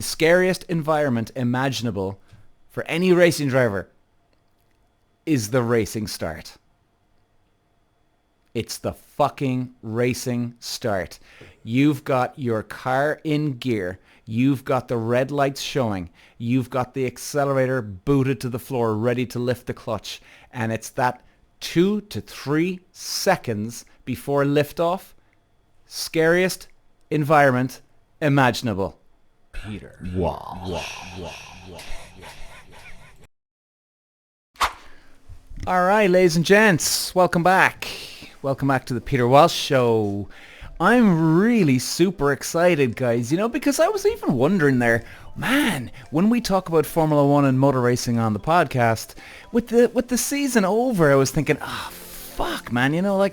scariest environment imaginable for any racing driver is the racing start. It's the fucking racing start. You've got your car in gear. You've got the red lights showing. You've got the accelerator booted to the floor, ready to lift the clutch. And it's that 2 to 3 seconds before liftoff. Scariest environment imaginable. Peter. All right, ladies and gents, welcome back. Welcome back to the Peter Walsh Show. I'm really super excited, guys, because I was even wondering there, man, when we talk about Formula 1 and motor racing on the podcast, with the season over, I was thinking, fuck, man, I'm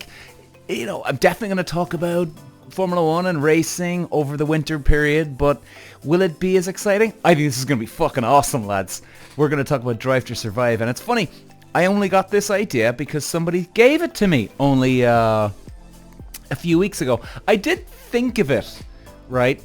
definitely going to talk about Formula 1 and racing over the winter period, but will it be as exciting? I think this is going to be fucking awesome, lads. We're going to talk about Drive to Survive, and it's funny, I only got this idea because somebody gave it to me only a few weeks ago. I did think of it, right?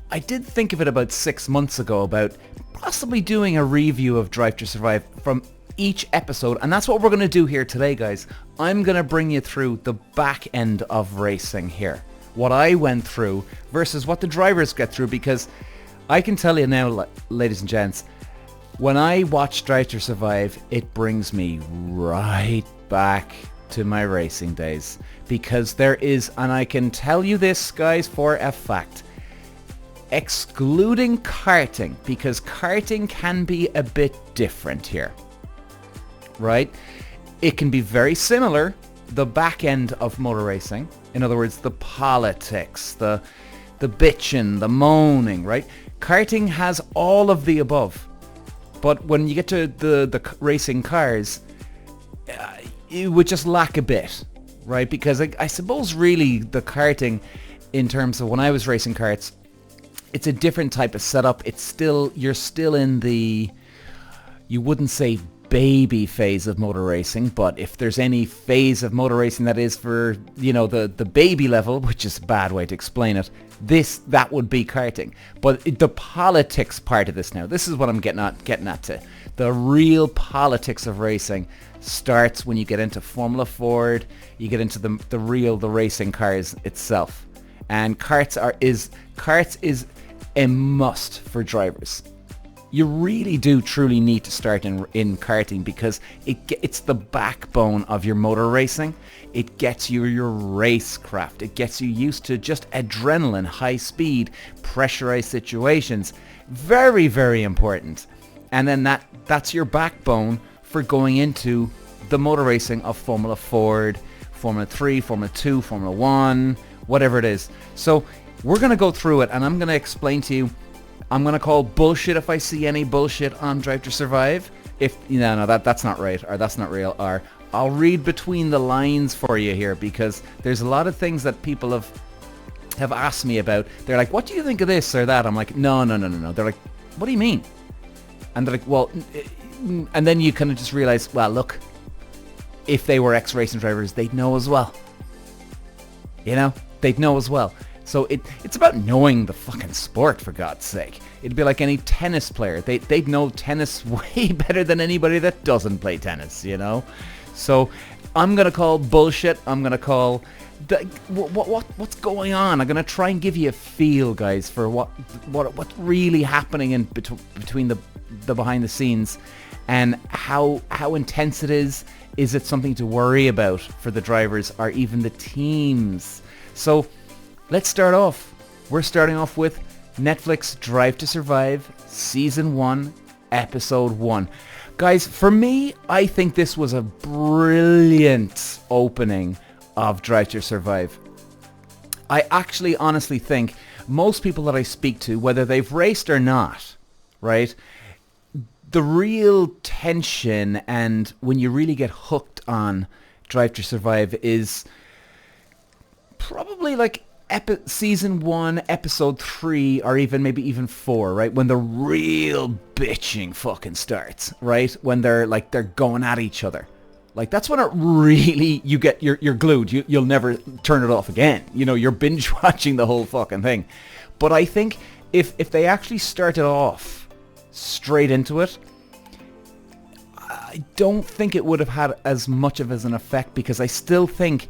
I did think of it about 6 months ago about possibly doing a review of Drive to Survive from each episode, and that's what we're going to do here today, guys. I'm going to bring you through the back end of racing here. What I went through versus what the drivers get through, because I can tell you now, ladies and gents, when I watch Drive to Survive, it brings me right back to my racing days. Because there is, and I can tell you this, guys, for a fact, excluding karting, because karting can be a bit different here, right? It can be very similar, the back end of motor racing. In other words, the politics, the bitching, the moaning, right? Karting has all of the above. But when you get to the racing cars, it would just lack a bit, right? Because I suppose really the karting, in terms of when I was racing karts, it's a different type of setup. You're still in the, you wouldn't say baby phase of motor racing, but if there's any phase of motor racing that is for, the baby level, which is a bad way to explain it, that would be karting. But the politics part of this now, this is what I'm getting at to. The real politics of racing starts when you get into Formula Ford, you get into the racing cars itself. And karts is a must for drivers. You really do truly need to start in karting, because it's the backbone of your motor racing. It gets you your racecraft. It gets you used to just adrenaline, high speed, pressurized situations. Very, very important. And then that's your backbone for going into the motor racing of Formula Ford, Formula 3, Formula 2, Formula 1, whatever it is. So we're going to go through it, and I'm going to explain to you. I'm going to call bullshit if I see any bullshit on Drive to Survive. That's not right, or that's not real, or I'll read between the lines for you here, because there's a lot of things that people have asked me about. They're like, what do you think of this or that? I'm like, no. They're like, what do you mean? And they're like, well, and then you kind of just realize, well, look, if they were ex-racing drivers, they'd know as well. They'd know as well. So it's about knowing the fucking sport, for God's sake. It'd be like any tennis player. They'd know tennis way better than anybody that doesn't play tennis, So I'm going to call bullshit. I'm going to call what's going on. I'm going to try and give you a feel, guys, for what's really happening in between the behind the scenes, and how intense it is. Is it something to worry about for the drivers or even the teams? So let's start off. We're starting off with Netflix Drive to Survive Season 1, Episode 1. Guys, for me, I think this was a brilliant opening of Drive to Survive. I actually honestly think most people that I speak to, whether they've raced or not, right, the real tension and when you really get hooked on Drive to Survive is probably like Season 1, Episode 3, or maybe even 4, right? When the real bitching fucking starts, right? When they're going at each other. Like, that's when it really, you're glued. You'll never turn it off again. You're binge watching the whole fucking thing. But I think if they actually started off straight into it, I don't think it would have had as much of an effect, because I still think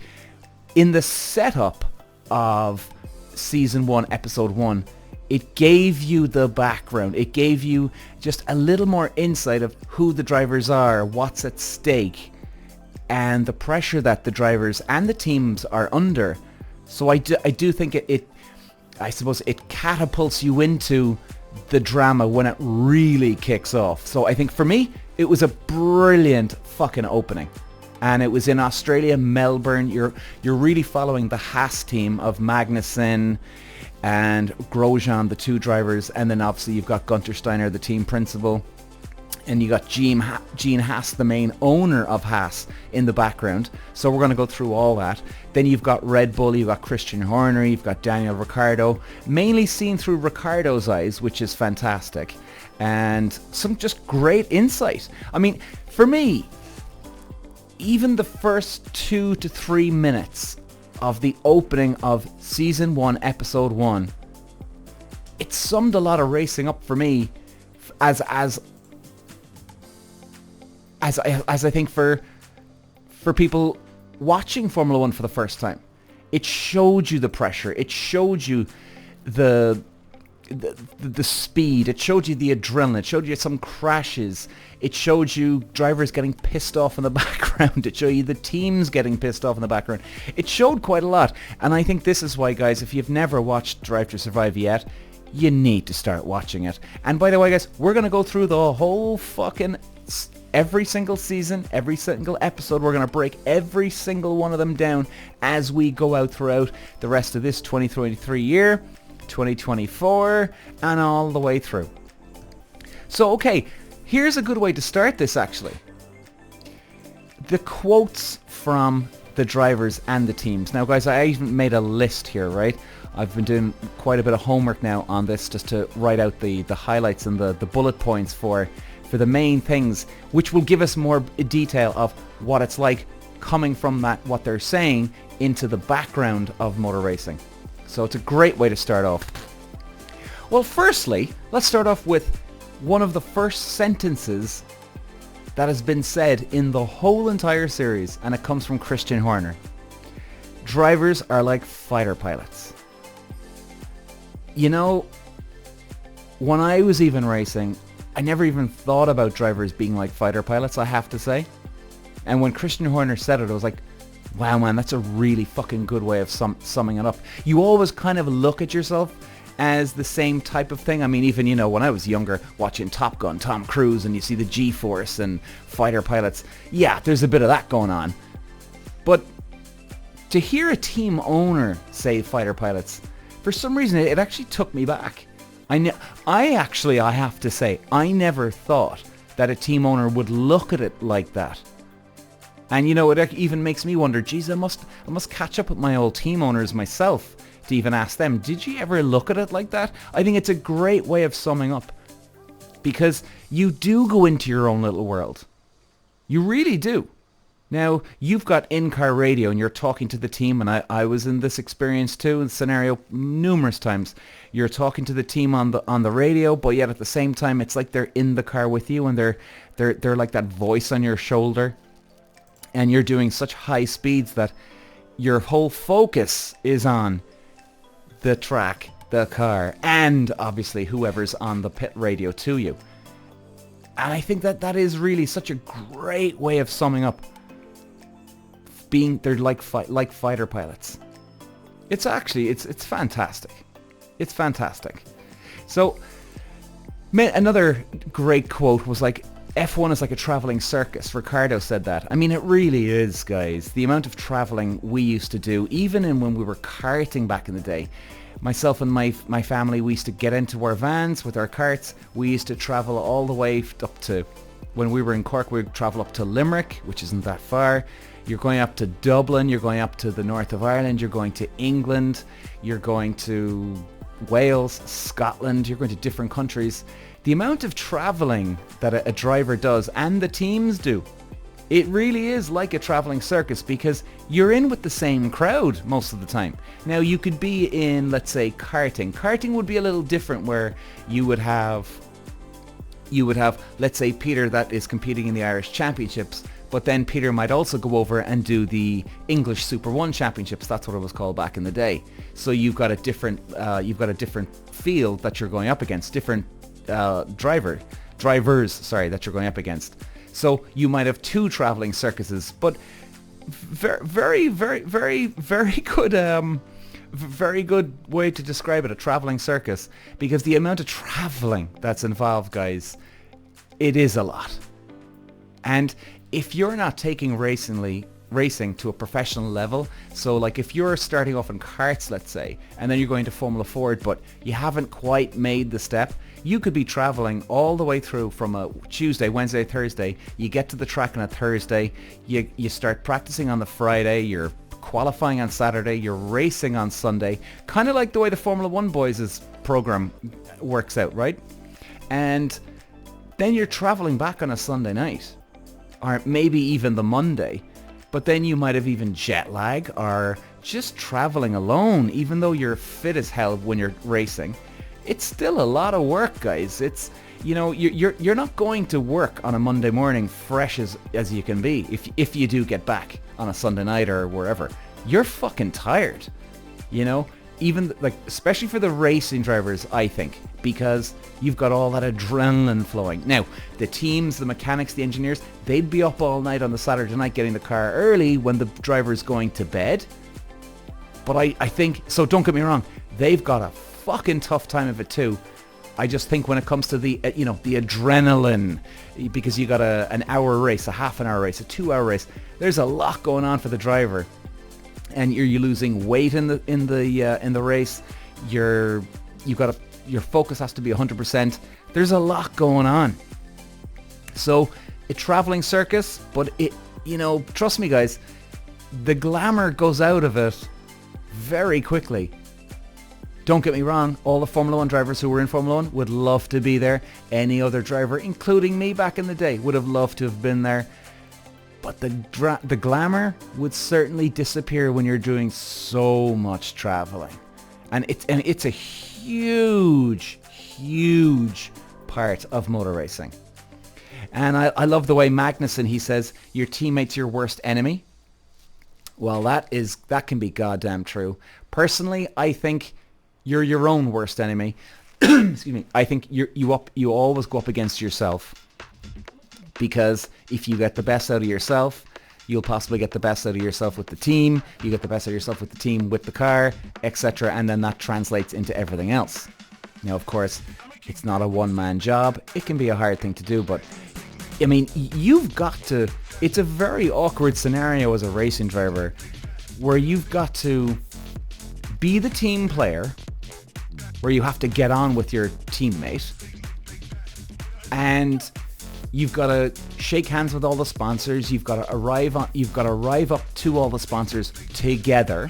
in the setup of season 1, episode 1, it gave you the background. It gave you just a little more insight of who the drivers are, what's at stake, and the pressure that the drivers and the teams are under. So I do think it I suppose it catapults you into the drama when it really kicks off. So I think for me, it was a brilliant fucking opening. And it was in Australia, Melbourne. You're really following the Haas team of Magnussen and Grosjean, the two drivers, and then obviously you've got Gunter Steiner, the team principal, and you got Gene Haas, the main owner of Haas, in the background. So we're going to go through all that. Then you've got Red Bull, you've got Christian Horner, you've got Daniel Ricciardo, mainly seen through Ricciardo's eyes, which is fantastic, and some just great insight. I mean, for me, even the first 2 to 3 minutes of the opening of season 1, episode 1, it summed a lot of racing up for me, as I think for people watching Formula 1 for the first time. It showed you the pressure. It showed you the speed. It showed you the adrenaline. It showed you some crashes. It showed you drivers getting pissed off in the background. It showed you the teams getting pissed off in the background. It showed quite a lot. And I think this is why, guys, if you've never watched Drive to Survive yet, you need to start watching it. And by the way, guys, we're going to go through the whole fucking... every single season, every single episode. We're going to break every single one of them down as we go out throughout the rest of this 2023 year, 2024, and all the way through. So, okay, here's a good way to start this, actually. The quotes from the drivers and the teams. Now, guys, I even made a list here, right? I've been doing quite a bit of homework now on this, just to write out the highlights and the bullet points for the main things, which will give us more detail of what it's like coming from that, what they're saying, into the background of motor racing. So it's a great way to start off. Well, firstly, let's start off with one of the first sentences that has been said in the whole entire series, and it comes from Christian Horner. Drivers are like fighter pilots. You know, when I was even racing, I never even thought about drivers being like fighter pilots, I have to say. And when Christian Horner said it, I was like, wow, man, that's a really fucking good way of summing it up. You always kind of look at yourself as the same type of thing. I mean, even, you know, when I was younger, watching Top Gun, Tom Cruise, and you see the G-Force and fighter pilots, yeah, there's a bit of that going on. But to hear a team owner say fighter pilots, for some reason, it actually took me back. I have to say, I never thought that a team owner would look at it like that. And, you know, it even makes me wonder, geez, I must catch up with my old team owners myself to even ask them, did you ever look at it like that? I think it's a great way of summing up, because you do go into your own little world. You really do. Now, you've got in-car radio and you're talking to the team, and I was in this experience too, in scenario numerous times. You're talking to the team on the radio, but yet at the same time, it's like they're in the car with you, and they're like that voice on your shoulder, and you're doing such high speeds that your whole focus is on the track, the car, and obviously whoever's on the pit radio to you. And I think that is really such a great way of summing up they're like fighter pilots. It's actually, it's fantastic. It's fantastic. So, another great quote was like, F1 is like a traveling circus. Ricciardo said that. I mean, it really is, guys. The amount of traveling we used to do, even when we were karting back in the day. Myself and my family, we used to get into our vans with our karts. We used to travel all the way up to, when we were in Cork, we'd travel up to Limerick, which isn't that far. You're going up to Dublin, you're going up to the north of Ireland, you're going to England, you're going to Wales, Scotland, you're going to different countries. The amount of traveling that a driver does, and the teams do, It really is like a traveling circus because you're in with the same crowd most of the time. Now you could be in, let's say, karting. Karting would be a little different where you would have, let's say, Peter that is competing in the Irish Championships, but then Peter might also go over and do the English Super 1 Championships. That's what it was called back in the day. So you've got a different field that you're going up against, different drivers, that you're going up against. So you might have two traveling circuses, but very good way to describe it, a traveling circus, because the amount of traveling that's involved, guys, it is a lot. And if you're not taking racing to a professional level, so like if you're starting off in karts, let's say, and then you're going to Formula Ford, but you haven't quite made the step, you could be traveling all the way through from a Tuesday, Wednesday, Thursday. You get to the track on a Thursday, you start practicing on the Friday, you're qualifying on Saturday, you're racing on Sunday, kind of like the way the Formula 1 boys' program works out, right? And then you're traveling back on a Sunday night, or maybe even the Monday, but then you might have even jet lag or just traveling alone, even though you're fit as hell when you're racing. It's still a lot of work, guys. It's, you know, you're not going to work on a Monday morning fresh as you can be if you do get back on a Sunday night or wherever. You're fucking tired, you know? Even like, especially for the racing drivers, I think, because you've got all that adrenaline flowing. Now, the teams, the mechanics, the engineers, they'd be up all night on the Saturday night getting the car early when the driver's going to bed. But I think, so don't get me wrong, they've got a fucking tough time of it too. I just think when it comes to the, the adrenaline, because you got an hour race, a half an hour race, a 2 hour race, there's a lot going on for the driver. And you're losing weight in the race. Your focus has to be 100%. There's a lot going on. So a traveling circus, but it, trust me, guys, the glamour goes out of it very quickly. Don't get me wrong, all the Formula 1 drivers who were in Formula 1 would love to be there. Any other driver, including me back in the day, would have loved to have been there. But the glamour would certainly disappear when you're doing so much traveling. And it's a huge part of motor racing. And I love the way Magnussen, he says, your teammate's your worst enemy. Well, that can be goddamn true. Personally, I think you're your own worst enemy. Excuse me. I think you always go up against yourself. Because if you get the best out of yourself, you'll possibly get the best out of yourself with the team. You get the best out of yourself with the team, with the car, etc. And then that translates into everything else. Now, of course, it's not a one-man job. It can be a hard thing to do, but I mean, you've got to... It's a very awkward scenario as a racing driver where you've got to be the team player, where you have to get on with your teammate, and you've got to shake hands with all the sponsors. You've got to arrive up to all the sponsors together.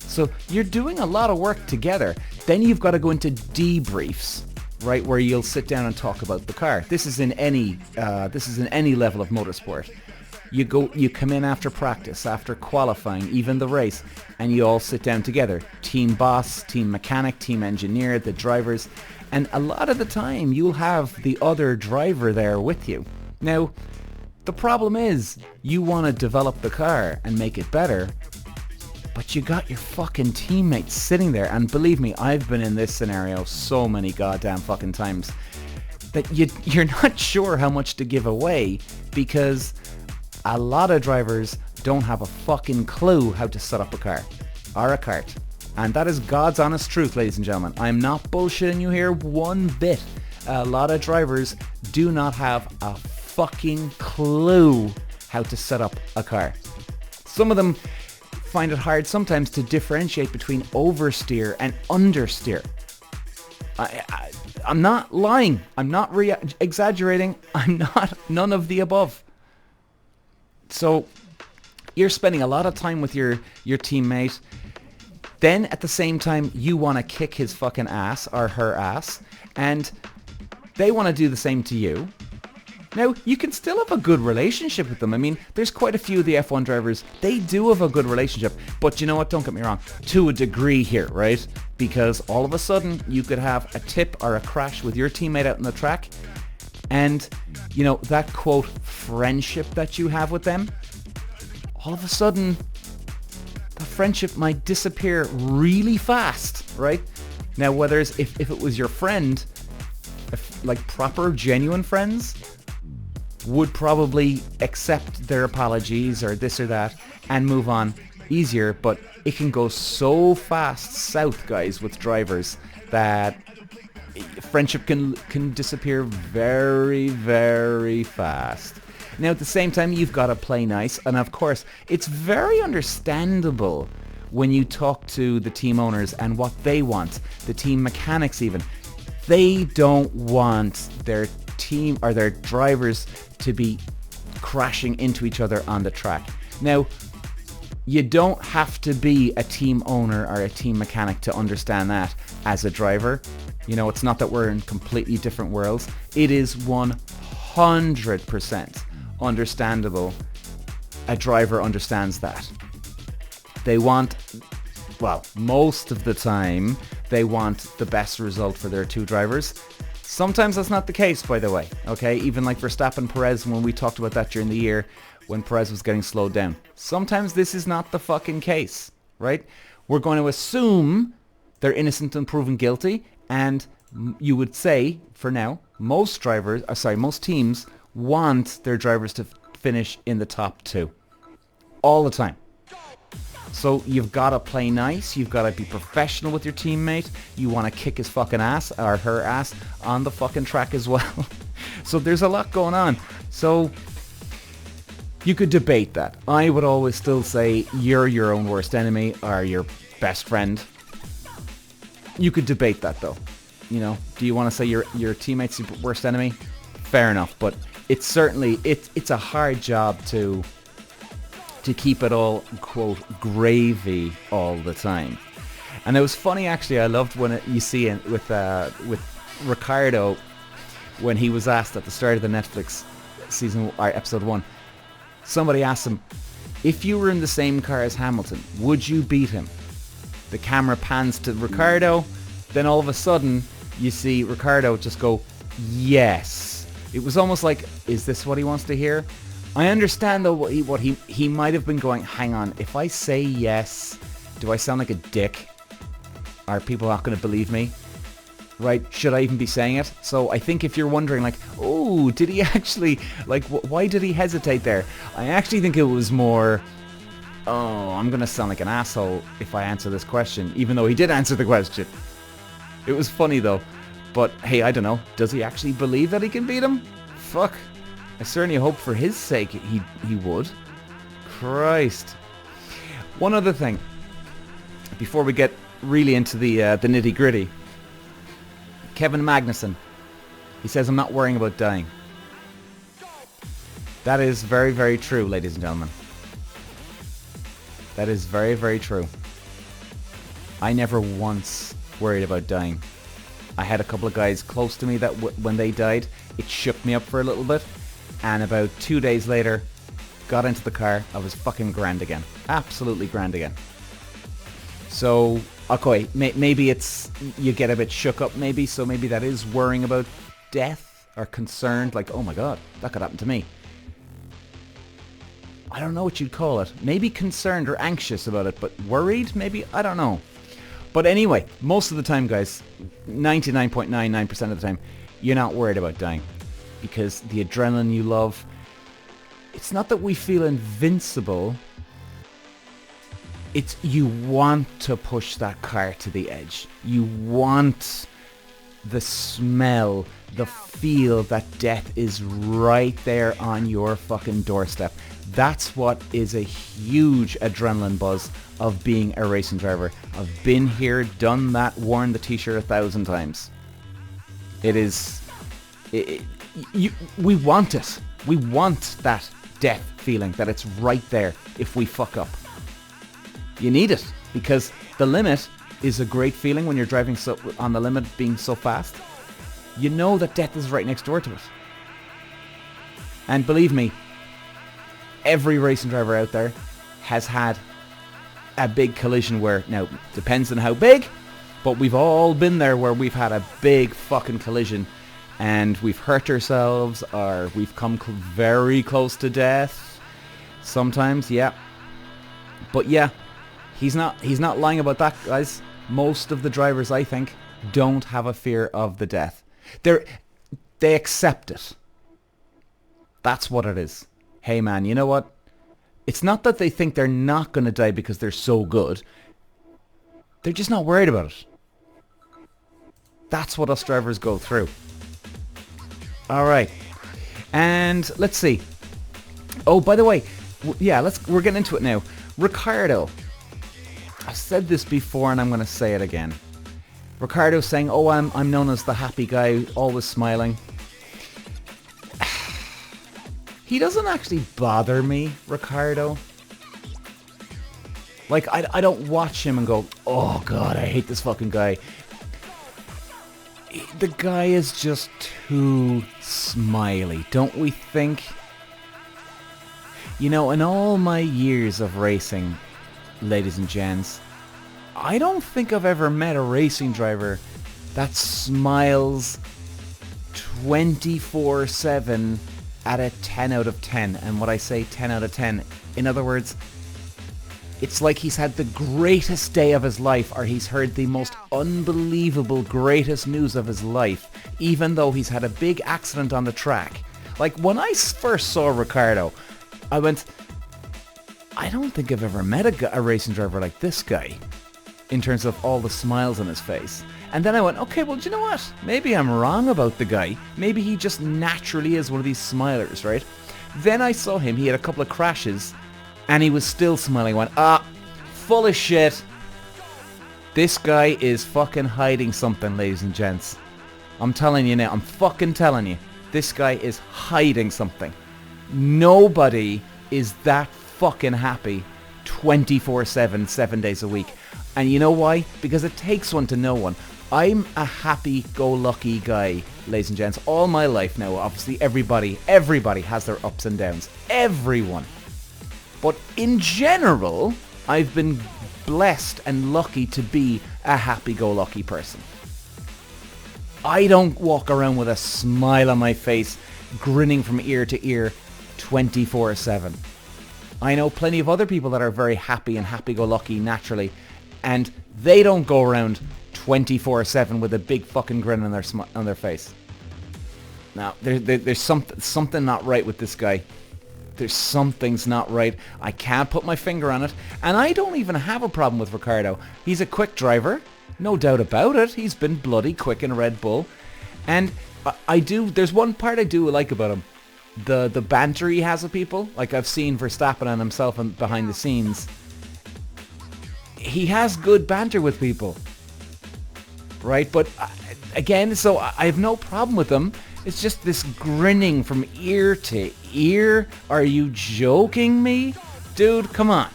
So you're doing a lot of work together. Then you've got to go into debriefs, right, where you'll sit down and talk about the car. This is in any level of motorsport. You come in after practice, after qualifying, even the race, and you all sit down together. Team boss, team mechanic, team engineer, the drivers. And a lot of the time, you'll have the other driver there with you. Now, the problem is, you want to develop the car and make it better, but you got your fucking teammates sitting there. And believe me, I've been in this scenario so many goddamn fucking times that you're not sure how much to give away, because a lot of drivers don't have a fucking clue how to set up a car or a kart. And that is God's honest truth, ladies and gentlemen. I'm not bullshitting you here one bit. A lot of drivers do not have a fucking clue how to set up a car. Some of them find it hard sometimes to differentiate between oversteer and understeer. I'm not lying. I'm not exaggerating. I'm not none of the above. So you're spending a lot of time with your teammate. Then at the same time, you want to kick his fucking ass or her ass, and they want to do the same to you. Now, you can still have a good relationship with them. I mean, there's quite a few of the F1 drivers, they do have a good relationship. But you know what, don't get me wrong, to a degree here, right? Because all of a sudden, you could have a tip or a crash with your teammate out on the track. And, you know, that quote, friendship that you have with them, all of a sudden, the friendship might disappear really fast, right? Now, whether it's, if it was your friend, like proper, genuine friends, would probably accept their apologies or this or that and move on easier, but it can go so fast south, guys, with drivers that friendship can disappear very, very fast. Now, at the same time, you've got to play nice, and of course, it's very understandable when you talk to the team owners and what they want, the team mechanics even. They don't want their team or their drivers to be crashing into each other on the track. Now, you don't have to be a team owner or a team mechanic to understand that as a driver. You know, it's not that we're in completely different worlds. It is 100% understandable. A driver understands that. They want, well, most of the time, they want the best result for their two drivers. Sometimes that's not the case, by the way, okay? Even like Verstappen, Perez, when we talked about that during the year, when Perez was getting slowed down. Sometimes this is not the fucking case, right? We're going to assume they're innocent and proven guilty, and you would say, for now, most teams want their drivers to finish in the top two. All the time. So you've got to play nice, you've got to be professional with your teammate, you want to kick his fucking ass, or her ass, on the fucking track as well. So there's a lot going on. So you could debate that. I would always still say you're your own worst enemy, or your best friend. You could debate that though. You know, do you want to say your teammate's your worst enemy? Fair enough, but it's certainly, it's a hard job to keep it all, quote, gravy all the time. And it was funny, actually. I loved when you see it with Ricardo, when he was asked at the start of the Netflix season, or episode 1, somebody asked him, if you were in the same car as Hamilton, would you beat him? The camera pans to Ricardo, then all of a sudden you see Ricardo just go, yes. It was almost like, is this what he wants to hear? I understand though what he might have been going, hang on, if I say yes, do I sound like a dick? Are people not going to believe me? Right? Should I even be saying it? So I think if you're wondering like, oh, did he actually, like, why did he hesitate there? I actually think it was more, oh, I'm going to sound like an asshole if I answer this question, even though he did answer the question. It was funny though. But hey, I don't know. Does he actually believe that he can beat him? Fuck. I certainly hope for his sake he would. Christ. One other thing, before we get really into the nitty gritty. Kevin Magnussen, he says, I'm not worrying about dying. That is very, very true, ladies and gentlemen. That is very, very true. I never once worried about dying. I had a couple of guys close to me that when they died, it shook me up for a little bit. And about 2 days later, got into the car, I was fucking grand again. Absolutely grand again. So, okay, maybe it's, you get a bit shook up maybe, so maybe that is worrying about death, or concerned, like, oh my god, that could happen to me. I don't know what you'd call it. Maybe concerned or anxious about it, but worried maybe? I don't know. But anyway, most of the time, guys, 99.99% of the time, you're not worried about dying. Because the adrenaline you love, it's not that we feel invincible, it's you want to push that car to the edge. You want the smell, the feel that death is right there on your fucking doorstep. That's what is a huge adrenaline buzz of being a racing driver. I've been here, done that, worn the t-shirt 1,000 times. It is... we want it. We want that death feeling, that it's right there if we fuck up. You need it, because the limit is a great feeling when you're driving so on the limit, being so fast. You know that death is right next door to it. And believe me, every racing driver out there has had a big collision where, now, depends on how big, but we've all been there where we've had a big fucking collision and we've hurt ourselves or we've come very close to death. Sometimes, yeah. But yeah, he's not lying about that, guys. Most of the drivers, I think, don't have a fear of the death. They accept it. That's what it is. Hey man, you know what? It's not that they think they're not going to die because they're so good. They're just not worried about it. That's what us drivers go through. Alright. And let's see. Oh, by the way, yeah, we're getting into it now. Ricardo. I've said this before and I'm going to say it again. Ricardo saying, oh, I'm known as the happy guy, always smiling. He doesn't actually bother me, Ricardo. Like, I don't watch him and go, oh god, I hate this fucking guy. The guy is just too smiley, don't we think? You know, in all my years of racing, ladies and gents, I don't think I've ever met a racing driver that smiles 24/7 at a 10 out of 10. And what I say 10 out of 10, in other words, it's like he's had the greatest day of his life, or he's heard the most unbelievable greatest news of his life, even though he's had a big accident on the track. Like, when I first saw Ricardo, I went, I don't think I've ever met a racing driver like this guy, in terms of all the smiles on his face. And then I went, okay, well, do you know what? Maybe I'm wrong about the guy. Maybe he just naturally is one of these smilers, right? Then I saw him, he had a couple of crashes, and he was still smiling. I went, full of shit. This guy is fucking hiding something, ladies and gents. I'm telling you now, I'm fucking telling you. This guy is hiding something. Nobody is that fucking happy 24/7, 7 days a week. And you know why? Because it takes one to know one. I'm a happy-go-lucky guy, ladies and gents, all my life now. Obviously, everybody has their ups and downs. Everyone. But in general, I've been blessed and lucky to be a happy-go-lucky person. I don't walk around with a smile on my face, grinning from ear to ear 24/7. I know plenty of other people that are very happy and happy-go-lucky naturally, and they don't go around 24/7 with a big fucking grin on their face. Now, there's something not right with this guy. There's something's not right. I can't put my finger on it, and I don't even have a problem with Ricardo. He's a quick driver, no doubt about it. He's been bloody quick in Red Bull, and there's one part I do like about him. The banter he has with people. Like, I've seen Verstappen and himself behind the scenes. He has good banter with people. Right? But again, so I have no problem with him. It's just this grinning from ear to ear. Are you joking me? Dude, come on.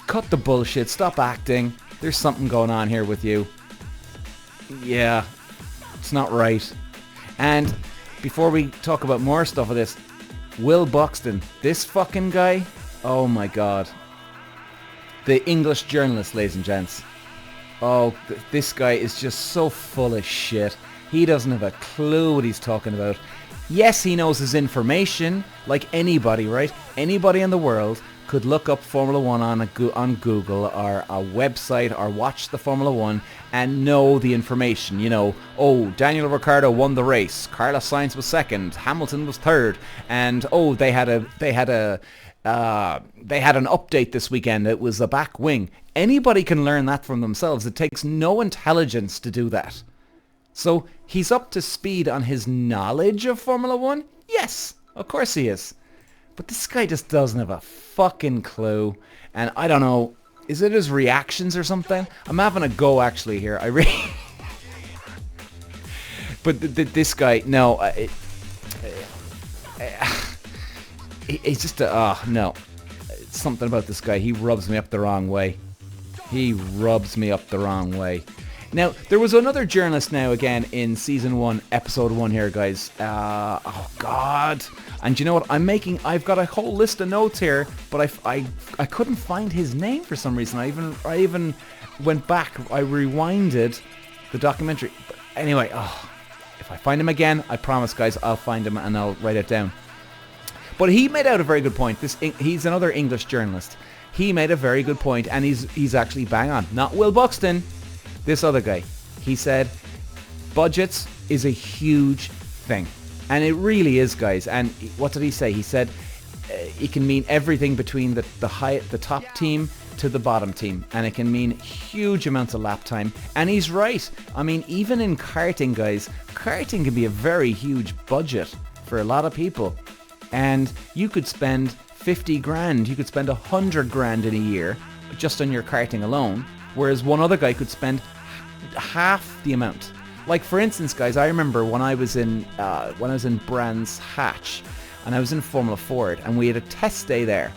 Cut the bullshit. Stop acting. There's something going on here with you. Yeah. It's not right. And before we talk about more stuff of this, Will Buxton, this fucking guy, oh my god. The English journalist, ladies and gents. Oh, this guy is just so full of shit. He doesn't have a clue what he's talking about. Yes, he knows his information, like anybody, right? Anybody in the world could look up Formula 1 on Google or a website or watch the Formula 1 and know the information. You know, oh, Daniel Ricciardo won the race, Carlos Sainz was second, Hamilton was third, and oh, they had an update this weekend. It was a back wing. Anybody can learn that from themselves. It takes no intelligence to do that. So he's up to speed on his knowledge of Formula 1? Yes, of course he is. But this guy just doesn't have a fucking clue. And I don't know, is it his reactions or something? I'm having a go actually here. I really... But this guy, no. It's just no. It's something about this guy. He rubs me up the wrong way. He rubs me up the wrong way. Now, there was another journalist now again in season 1, episode 1 here, guys. Oh God. And you know what? I've got a whole list of notes here, but I couldn't find his name for some reason. I even went back. I rewinded the documentary. But anyway, if I find him again, I promise, guys, I'll find him and I'll write it down. But he made out a very good point. He's another English journalist. He made a very good point, and he's actually bang on. Not Will Buxton. This other guy. He said, budgets is a huge thing. And it really is, guys. And what did he say? He said it can mean everything between the top team to the bottom team. And it can mean huge amounts of lap time. And he's right. I mean, even in karting, guys, karting can be a very huge budget for a lot of people. And you could spend 50 grand, you could spend 100 grand in a year just on your karting alone. Whereas one other guy could spend half the amount. Like, for instance, guys, I remember when I was in Brands Hatch and I was in Formula Ford and we had a test day there.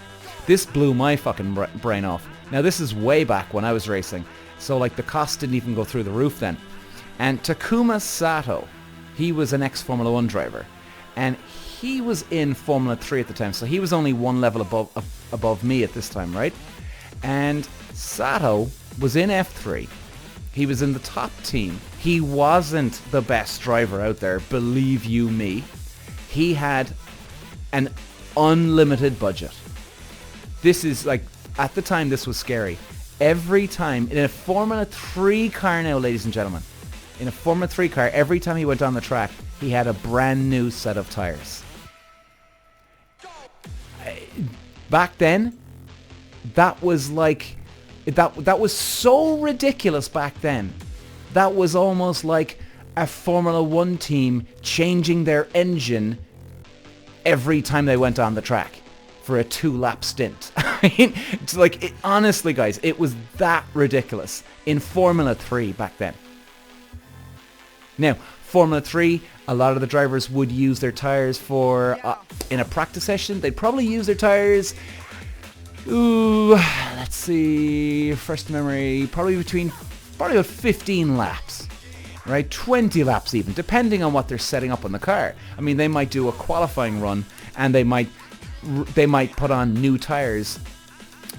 This blew my fucking brain off. Now, this is way back when I was racing, so like the cost didn't even go through the roof then. And Takuma Sato, he was an ex-Formula 1 driver, and he was in Formula 3 at the time, so he was only one level above me at this time, right? And Sato was in F3. He was in the top team. He wasn't the best driver out there, believe you me. He had an unlimited budget. This is like, at the time, this was scary. Every time, in a Formula 3 car now, ladies and gentlemen, in a Formula 3 car, every time he went on the track, he had a brand new set of tires. Back then, that was like, that was so ridiculous back then. That was almost like a Formula 1 team changing their engine every time they went on the track for a 2-lap stint. I mean, it's like, honestly, guys, it was that ridiculous in Formula 3 back then. Now, Formula 3, a lot of the drivers would use their tires for, in a practice session, they'd probably use their tires, let's see, first memory, probably about 15 laps, right? 20 laps even, depending on what they're setting up on the car. I mean, they might do a qualifying run and they might put on new tires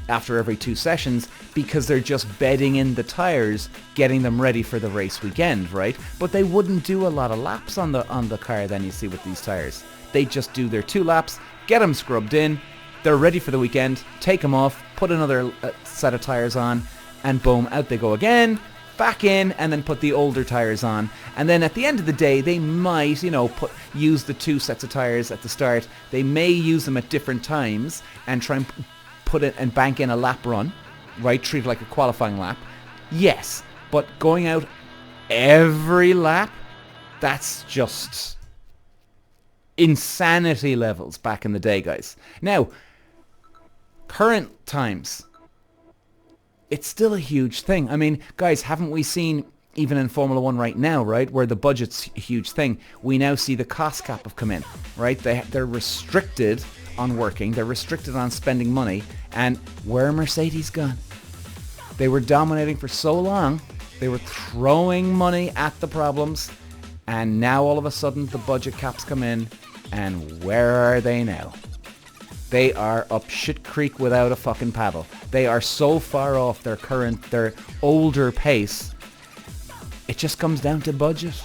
after every 2 sessions because they're just bedding in the tires, getting them ready for the race weekend, right? But they wouldn't do a lot of laps on the car then, you see, with these tires. They just do their 2 laps, get them scrubbed in, they're ready for the weekend, take them off, put another set of tires on, and boom, out they go again, back in, and then put the older tires on. And then at the end of the day, they might, use the 2 sets of tires at the start. They may use them at different times and try and put it and bank in a lap run, right? Treat it like a qualifying lap. Yes, but going out every lap, that's just insanity levels back in the day, guys. Now, current times, it's still a huge thing. I mean, guys, haven't we seen, even in Formula 1 right now, right, where the budget's a huge thing, we now see the cost cap have come in, right? They're restricted on working, they're restricted on spending money, and where are Mercedes gone? They were dominating for so long, they were throwing money at the problems, and now all of a sudden the budget caps come in, and where are they now? They are up shit creek without a fucking paddle. They are so far off their older pace. It just comes down to budget.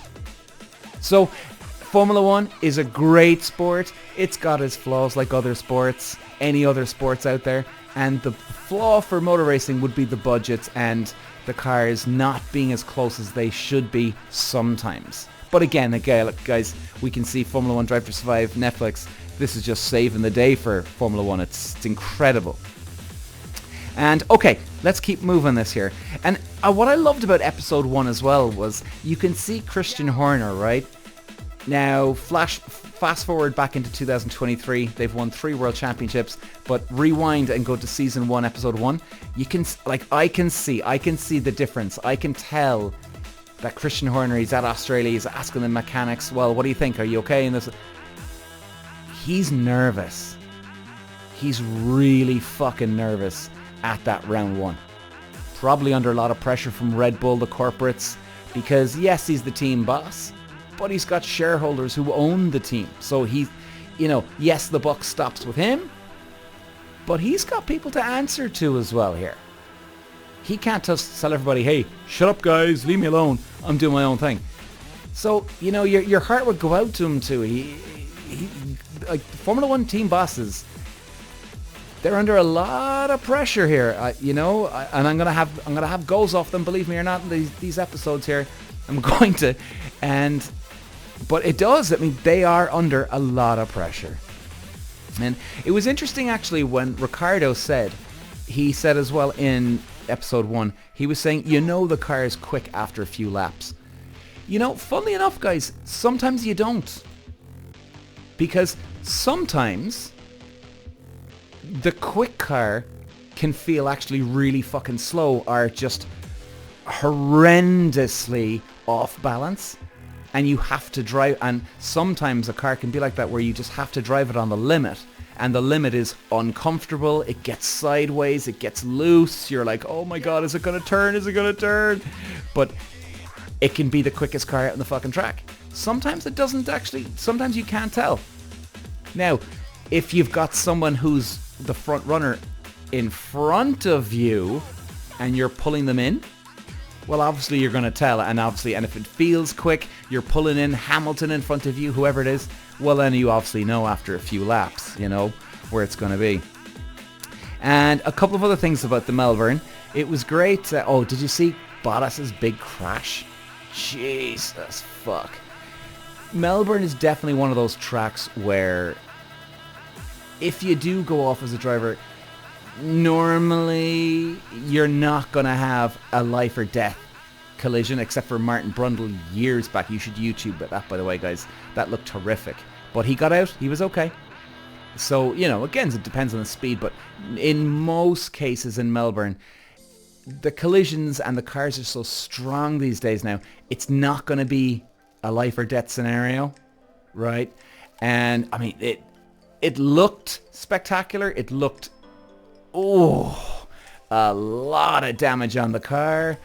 So, Formula 1 is a great sport. It's got its flaws like other sports, any other sports out there. And the flaw for motor racing would be the budgets and the cars not being as close as they should be sometimes. But again, guys, we can see Formula 1 Drive to Survive, Netflix. This is just saving the day for Formula 1. It's incredible. And okay, let's keep moving this here. And what I loved about episode 1 as well was you can see Christian Horner, right? Now, fast forward back into 2023, they've won 3 world championships, but rewind and go to season 1, episode 1. You can, I can see the difference. I can tell that Christian Horner, he's at Australia, he's asking the mechanics, well, what do you think? Are you okay? And this, he's nervous. He's really fucking nervous at that round 1. Probably under a lot of pressure from Red Bull, the corporates, because yes, he's the team boss, but he's got shareholders who own the team. So he, yes, the buck stops with him, but he's got people to answer to as well here. He can't just tell everybody, hey, shut up guys, leave me alone, I'm doing my own thing. So, your heart would go out to him too. He like Formula One team bosses, they're under a lot of pressure here, and I'm gonna have goals off them, believe me or not, in these episodes here. I'm going to, but it does. I mean, they are under a lot of pressure. And it was interesting actually when Ricardo said as well in episode 1, he was saying, the car is quick after a few laps. Funnily enough, guys, sometimes you don't. Because sometimes the quick car can feel actually really fucking slow or just horrendously off balance. And you have to drive, and sometimes a car can be like that where you just have to drive it on the limit. And the limit is uncomfortable, it gets sideways, it gets loose, you're like, oh my god, is it going to turn? But it can be the quickest car out on the fucking track. Sometimes it doesn't actually, sometimes you can't tell. Now, if you've got someone who's the front runner in front of you and you're pulling them in, well, obviously you're going to tell, and if it feels quick, you're pulling in Hamilton in front of you, whoever it is, well then you obviously know after a few laps, where it's going to be. And a couple of other things about the Melbourne. It was great. Did you see Bottas's big crash? Jesus fuck. Melbourne is definitely one of those tracks where if you do go off as a driver, normally you're not going to have a life or death collision, except for Martin Brundle years back. You should YouTube that, by the way, guys. That looked horrific. But he got out. He was okay. So, again, it depends on the speed. But in most cases in Melbourne, the collisions and the cars are so strong these days now, it's not going to be a life or death scenario, right? And, I mean, it looked spectacular. It looked, a lot of damage on the car.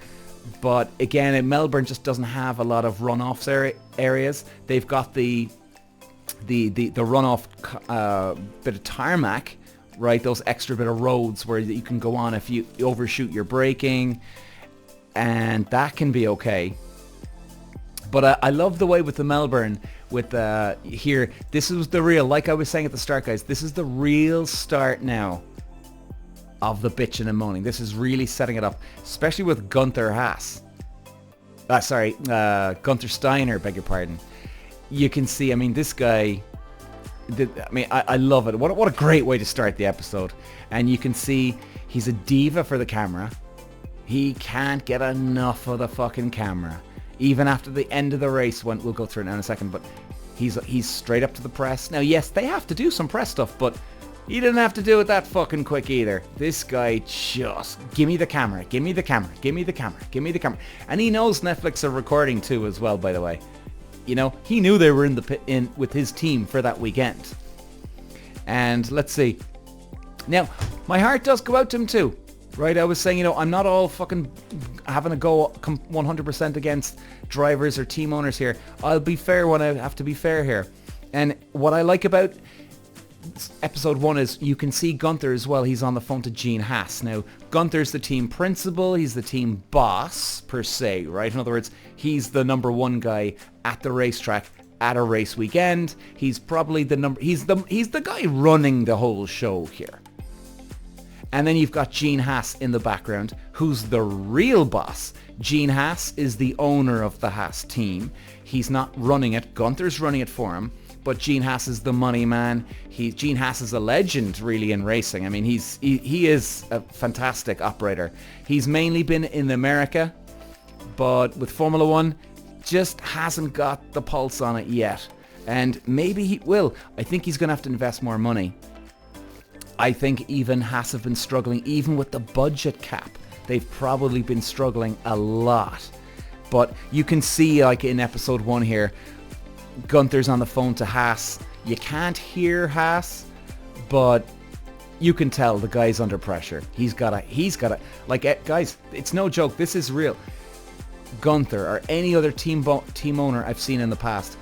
But again, Melbourne just doesn't have a lot of runoffs areas. They've got the runoff bit of tarmac, right? Those extra bit of roads where you can go on if you overshoot your braking, and that can be okay. But I love the way with the Melbourne, with here, this is the real, like I was saying at the start, guys, this is the real start now of the bitching and moaning. This is really setting it up, especially with Gunther Haas. Gunther Steiner, beg your pardon. You can see, I mean, this guy, I love it. What a great way to start the episode. And you can see he's a diva for the camera. He can't get enough of the fucking camera. Even after the end of the race, we'll go through it now in a second, but he's straight up to the press. Now, yes, they have to do some press stuff, but he didn't have to do it that fucking quick either. This guy just, give me the camera, give me the camera, give me the camera, give me the camera. And he knows Netflix are recording too as well, by the way. He knew they were in the pit with his team for that weekend. And let's see. Now, my heart does go out to him too. Right, I was saying, I'm not all fucking having a go 100% against drivers or team owners here. I'll be fair when I have to be fair here. And what I like about episode 1 is you can see Gunther as well. He's on the phone to Gene Haas. Now, Gunther's the team principal. He's the team boss, per se, right? In other words, he's the number one guy at the racetrack at a race weekend. He's probably he's the guy running the whole show here. And then you've got Gene Haas in the background, who's the real boss. Gene Haas is the owner of the Haas team. He's not running it. Gunther's running it for him. But Gene Haas is the money man. Gene Haas is a legend, really, in racing. I mean, he is a fantastic operator. He's mainly been in America, but with Formula One, just hasn't got the pulse on it yet. And maybe he will. I think he's going to have to invest more money. I think even Haas have been struggling, even with the budget cap. They've probably been struggling a lot. But you can see, like in episode 1 here, Gunther's on the phone to Haas. You can't hear Haas, but you can tell the guy's under pressure. He's got like, guys, it's no joke. This is real. Gunther or any other team owner I've seen in the past,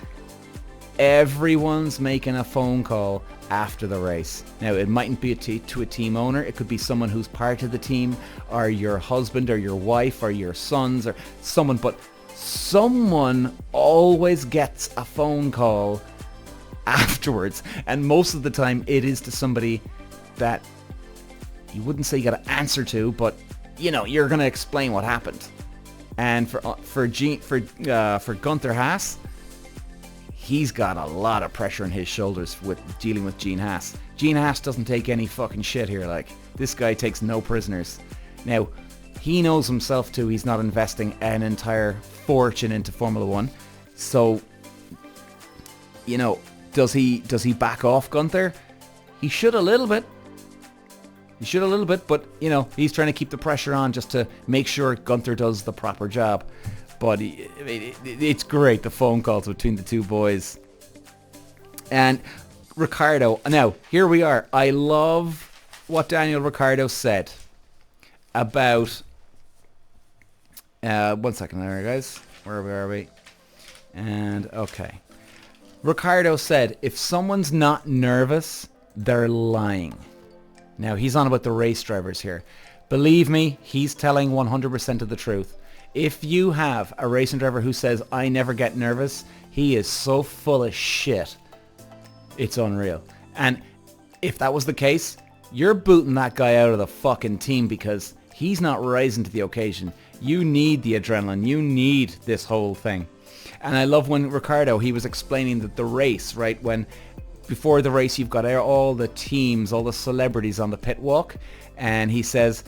everyone's making a phone call after the race. Now, it mightn't be to a team owner. It could be someone who's part of the team, or your husband or your wife or your sons or someone, but someone always gets a phone call afterwards, and most of the time it is to somebody that you wouldn't say you got to answer to, but you know, you're going to explain what happened. And for Gunther Haas, he's got a lot of pressure on his shoulders with dealing with Gene Haas. Gene Haas doesn't take any fucking shit here. Like, this guy takes no prisoners. Now, he knows himself too. He's not investing an entire fortune into Formula One. So, you know, does he back off Gunther? He should a little bit. But, you know, he's trying to keep the pressure on just to make sure Gunther does the proper job. But it's great, the phone calls between the two boys. And Ricciardo, now, here we are. I love what Daniel Ricciardo said about... one second there, guys. Where are we? And, okay. Ricciardo said, if someone's not nervous, they're lying. Now, he's on about the race drivers here. Believe me, he's telling 100% of the truth. If you have a racing driver who says, I never get nervous, he is so full of shit. It's unreal. And if that was the case, you're booting that guy out of the fucking team because he's not rising to the occasion. You need the adrenaline. You need this whole thing. And I love when Ricciardo, he was explaining that the race, right, when before the race you've got all the teams, all the celebrities on the pit walk, and he says,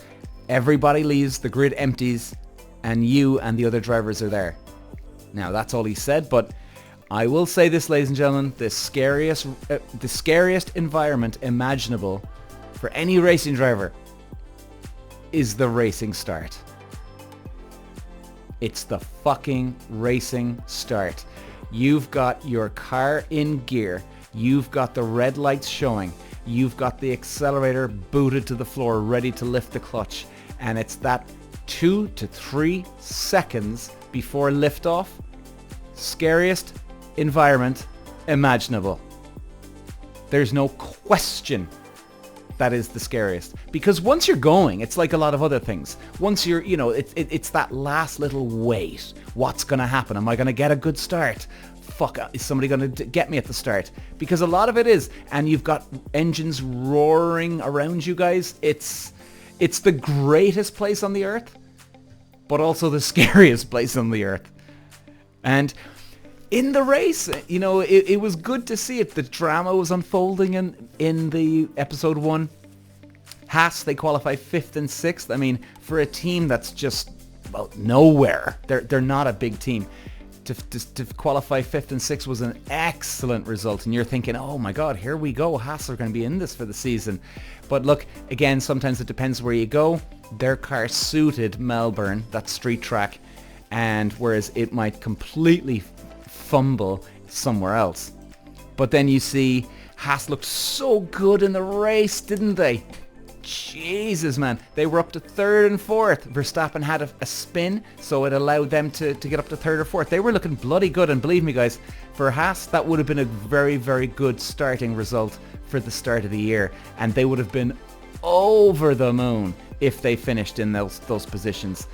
everybody leaves, the grid empties, and you and the other drivers are there. Now, that's all he said, but I will say this, ladies and gentlemen, the scariest environment imaginable for any racing driver is the racing start. It's the fucking racing start. You've got your car in gear. You've got the red lights showing. You've got the accelerator booted to the floor, ready to lift the clutch. And it's that 2 to 3 seconds before liftoff. Scariest environment imaginable. There's no question that is the scariest. Because once you're going, it's like a lot of other things. Once you're, you know, it's that last little wait. What's going to happen? Am I going to get a good start? Fuck, is somebody going to get me at the start? Because a lot of it is, and you've got engines roaring around you guys. It's the greatest place on the earth, but also the scariest place on the earth. And in the race, you know, it was good to see it. The drama was unfolding in the episode 1. Haas, they qualify 5th and 6th. I mean, for a team that's just, well, nowhere. They're not a big team. To qualify 5th and 6th was an excellent result. And you're thinking, oh my God, here we go. Haas are going to be in this for the season. But look, again, sometimes it depends where you go. Their car suited Melbourne, that street track. And whereas it might completely fumble somewhere else. But then you see Haas looked so good in the race, didn't they? Jesus, man. They were up to 3rd and 4th. Verstappen had a spin, so it allowed them to get up to 3rd or 4th. They were looking bloody good, and believe me, guys, for Haas, that would have been a very, very good starting result for the start of the year, and they would have been over the moon if they finished in those positions.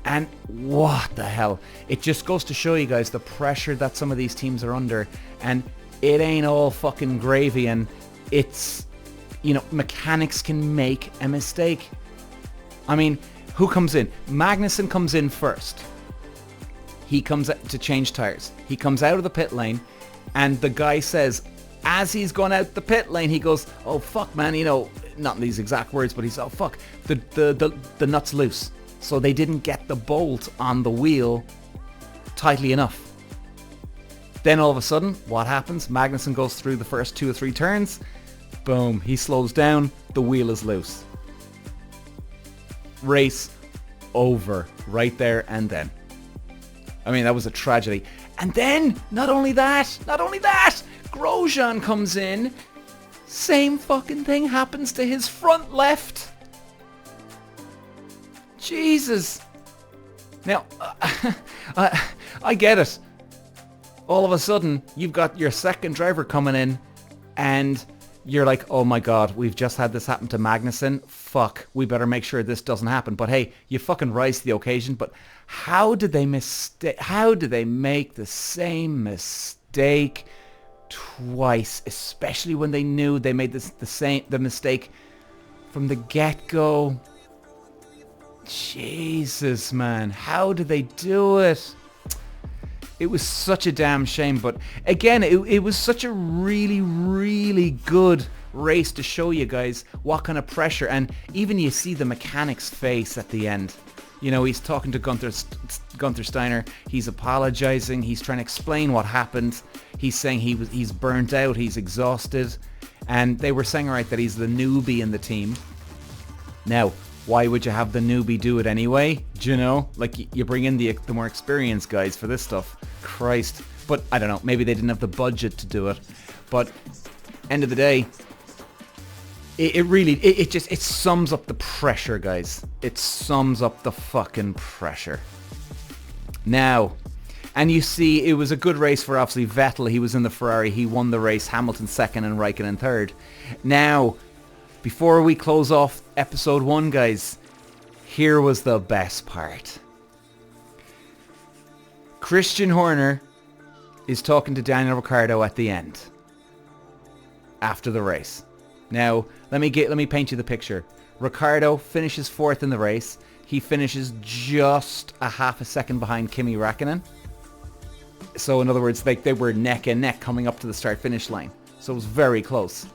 And what the hell? It just goes to show you guys the pressure that some of these teams are under, and it ain't all fucking gravy, and it's... You know, mechanics can make a mistake. I mean, who comes in? Magnussen comes in first. He comes to change tires. He comes out of the pit lane, and the guy says, as he's gone out the pit lane, he goes, oh fuck, man, you know, not in these exact words, but he's, oh fuck, the nut's loose. So they didn't get the bolt on the wheel tightly enough. Then all of a sudden, what happens? Magnussen goes through the first 2 or 3 turns. Boom, he slows down, the wheel is loose. Race over right there and then. I mean, that was a tragedy. And then, not only that, Grosjean comes in. Same fucking thing happens to his front left. Jesus. Now, I get it. All of a sudden, you've got your second driver coming in and you're like, oh my God, we've just had this happen to Magnussen. Fuck, we better make sure this doesn't happen. But hey, you fucking rise to the occasion. But how did they make the same mistake twice? Especially when they knew they made the mistake from the get-go. Jesus, man, how did they do it? It was such a damn shame, but again, it was such a really, really good race to show you guys what kind of pressure, and even you see the mechanic's face at the end. You know, he's talking to Gunther Steiner, he's apologizing, he's trying to explain what happened, he's saying he's burnt out, he's exhausted, and they were saying, alright, that he's the newbie in the team. Now, why would you have the newbie do it anyway? Do you know? Like, you bring in the more experienced guys for this stuff. Christ. But, I don't know, maybe they didn't have the budget to do it. But, end of the day, it sums up the pressure, guys. It sums up the fucking pressure. Now, and you see, it was a good race for, obviously, Vettel. He was in the Ferrari. He won the race. Hamilton second and Raikkonen third. Now, before we close off episode 1, guys, here was the best part. Christian Horner is talking to Daniel Ricciardo at the end, after the race. Now, let me paint you the picture. Ricciardo finishes 4th in the race. He finishes just a half a second behind Kimi Räikkönen. So in other words, they were neck and neck coming up to the start-finish line. So it was very close.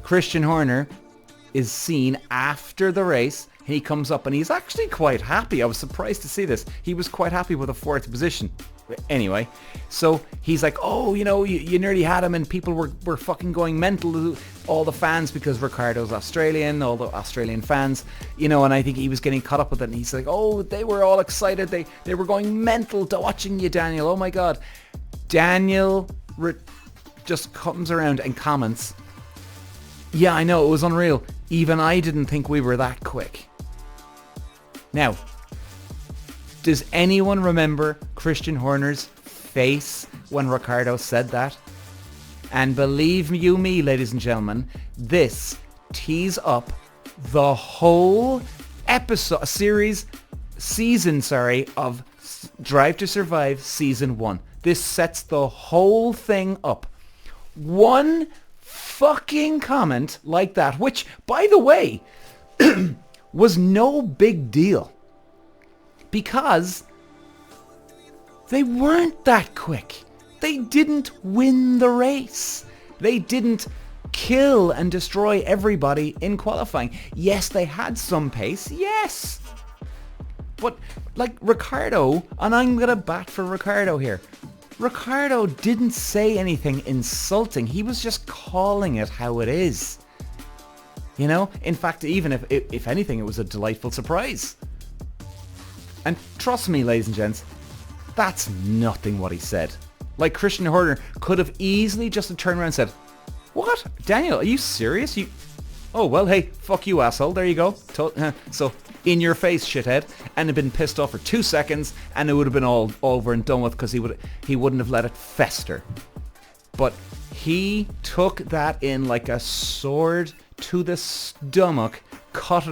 Christian Horner is seen after the race. He comes up and he's actually quite happy. I was surprised to see this. He was quite happy with a 4th position. Anyway, so he's like, oh, you know, you nearly had him, and people were fucking going mental, all the fans, because Ricciardo's Australian, all the Australian fans, you know, and I think he was getting caught up with it, and he's like, oh, they were all excited. They were going mental to watching you, Daniel. Oh my God. Daniel just comes around and comments, yeah, I know, it was unreal. Even I didn't think we were that quick. Now, does anyone remember Christian Horner's face when Ricciardo said that? And believe you me, ladies and gentlemen, this tees up the whole season of Drive to Survive Season 1. This sets the whole thing up. One fucking comment like that, which, by the way, was no big deal, because they weren't that quick. They didn't win the race. They didn't kill and destroy everybody in qualifying. Yes, they had some pace, yes. But, like, Ricciardo, and I'm going to bat for Ricciardo here, Ricciardo didn't say anything insulting. He was just calling it how it is. You know? In fact, even if anything, it was a delightful surprise. And trust me, ladies and gents, that's nothing what he said. Like, Christian Horner could have easily just turned around and said, what? Daniel, are you serious? Oh, well, hey, fuck you, asshole. There you go. So, in your face, shithead. And had been pissed off for 2 seconds, and it would have been all over and done with, because he wouldn't have let it fester. But he took that in like a sword to the stomach, cut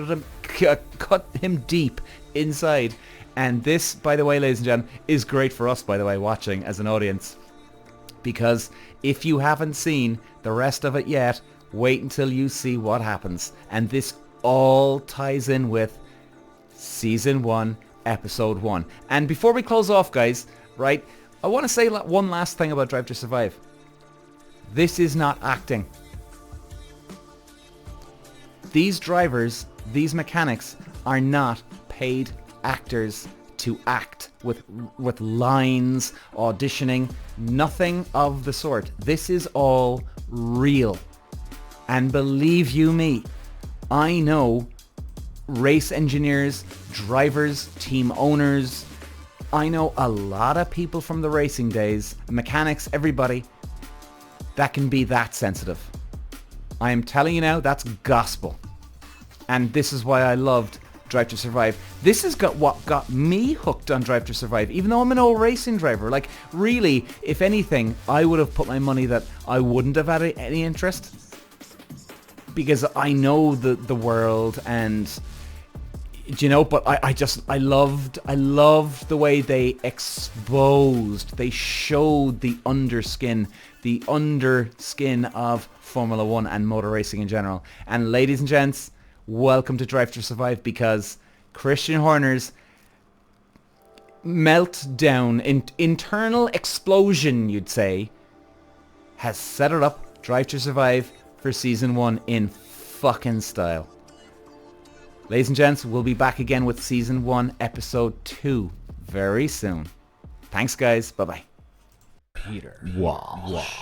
him deep inside. And this, by the way, ladies and gentlemen, is great for us, by the way, watching as an audience. Because if you haven't seen the rest of it yet, wait until you see what happens. And this all ties in with Season 1, Episode 1. And before we close off, guys, right, I want to say one last thing about Drive to Survive. This is not acting. These drivers, these mechanics, are not paid actors to act with lines, auditioning, nothing of the sort. This is all real. And believe you me, I know race engineers, drivers, team owners, I know a lot of people from the racing days, mechanics, everybody, that can be that sensitive. I am telling you now, that's gospel. And this is why I loved Drive to Survive. This has got what got me hooked on Drive to Survive, even though I'm an old racing driver. Like, really, if anything, I would have put my money that I wouldn't have had any interest, because I know the world, and you know, but I loved the way they showed the underskin of Formula 1 and motor racing in general. And ladies and gents, welcome to Drive to Survive, because Christian Horner's meltdown, internal explosion, you'd say, has set it up, Drive to Survive, for season 1 in fucking style. Ladies and gents, we'll be back again with season 1, episode 2 very soon. Thanks, guys. Bye-bye. Peter Walsh.